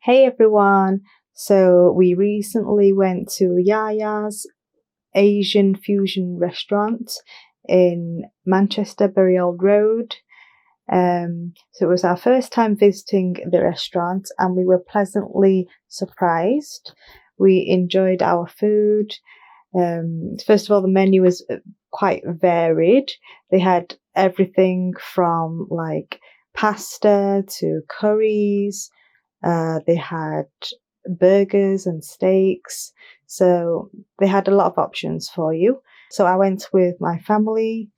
Hey everyone! So we recently went to Yaya's Asian fusion restaurant in Manchester, Bury Old Road. So it was our first time visiting the restaurant and we were pleasantly surprised. We enjoyed our food. First of all, the menu was quite varied. They had everything from like pasta to curries. They had burgers and steaks. So they had a lot of options for you. So I went with my family.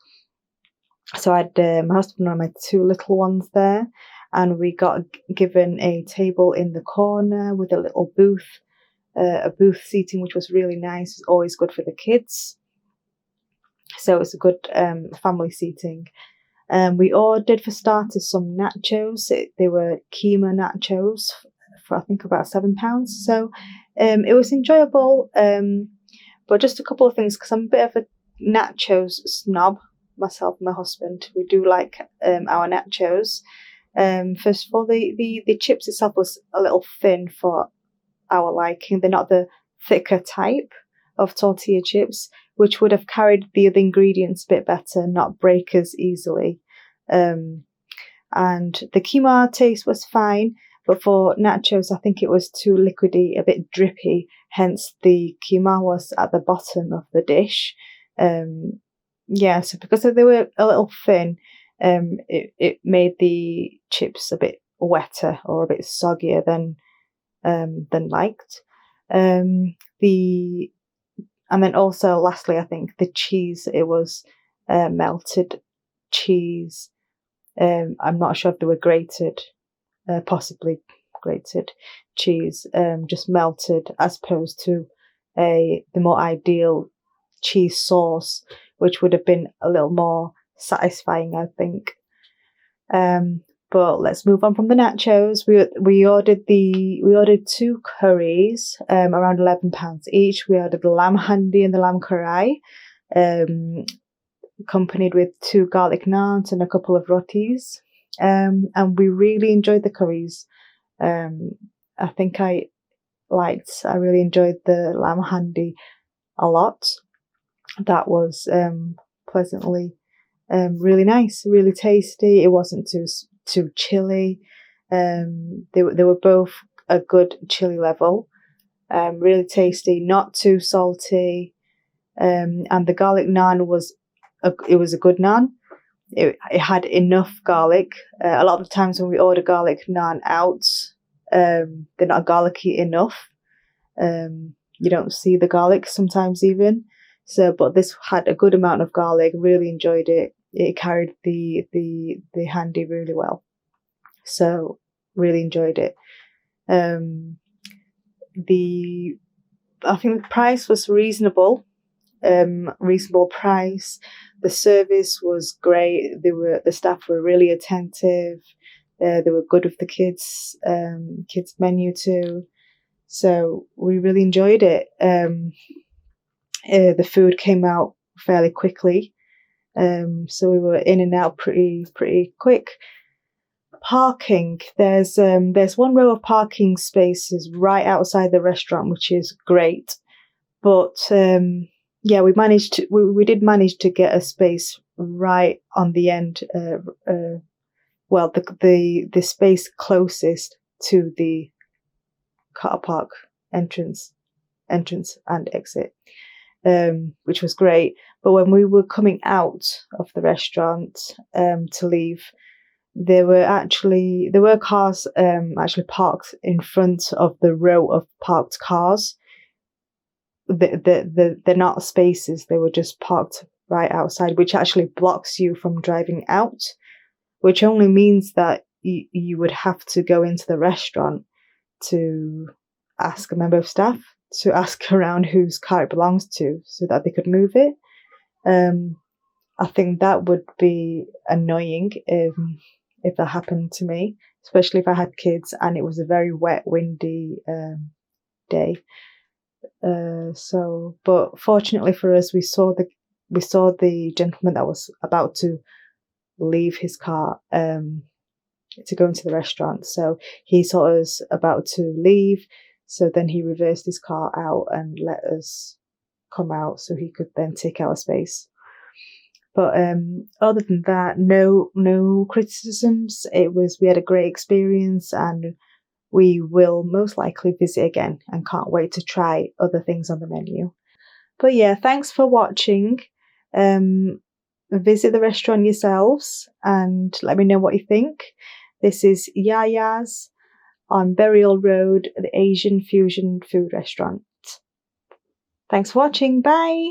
So I had my husband and my two little ones there, and we got given a table in the corner with a little booth, a booth seating, which was really nice. It's always good for the kids. So it's a good family seating. We ordered for starters some nachos. They were keema nachos for I think about £7. So it was enjoyable. But just a couple of things because I'm a bit of a nachos snob myself and my husband. We do like our nachos. First of all, the chips itself was a little thin for our liking. They're not the thicker type of tortilla chips, which would have carried the other ingredients a bit better, not break as easily. And the keema taste was fine, but for nachos, I think it was too liquidy, a bit drippy. Hence, the keema was at the bottom of the dish. So because they were a little thin, it made the chips a bit wetter or a bit soggier than liked. And then also, lastly, I think the cheese, it was melted cheese. I'm not sure if they were grated, possibly grated cheese, just melted, as opposed to the more ideal cheese sauce, which would have been a little more satisfying, I think. But let's move on from the nachos. We ordered two curries, around £11 each. We ordered the lamb handi and the lamb curry, accompanied with two garlic naans and a couple of rotis. And we really enjoyed the curries. I think I really enjoyed the lamb handi a lot. That was pleasantly really nice, really tasty. It wasn't too chilly. They were both a good chili level. Really tasty, not too salty. And the garlic naan was a good naan. It had enough garlic. A lot of the times when we order garlic naan out, they're not garlicky enough. You don't see the garlic sometimes even. So, but this had a good amount of garlic. Really enjoyed it. It carried the handi really well. So, really enjoyed it. I think the price was reasonable. Reasonable price. The service was great. The staff were really attentive. They were good with the kids menu too. So we really enjoyed it. The food came out fairly quickly, so we were in and out pretty quick. Parking. There's one row of parking spaces right outside the restaurant, which is great. But we did manage to get a space right on the end. The space closest to the car park entrance and exit, which was great. But when we were coming out of the restaurant to leave, there were cars actually parked in front of the row of parked cars. They're not spaces, they were just parked right outside, which actually blocks you from driving out, which only means that you would have to go into the restaurant to ask a member of staff to ask around whose car it belongs to so that they could move it. I think that would be annoying if that happened to me, especially if I had kids and it was a very wet, windy day. But fortunately for us, we saw the gentleman that was about to leave his car to go into the restaurant. So he saw us about to leave. So then he reversed his car out and let us come out so he could then take our space. But other than that, no criticisms. We had a great experience, and we will most likely visit again and can't wait to try other things on the menu. But yeah, thanks for watching. Visit the restaurant yourselves and let me know what you think. This is Yaya's on Burial Road, the Asian fusion food restaurant. Thanks for watching. Bye.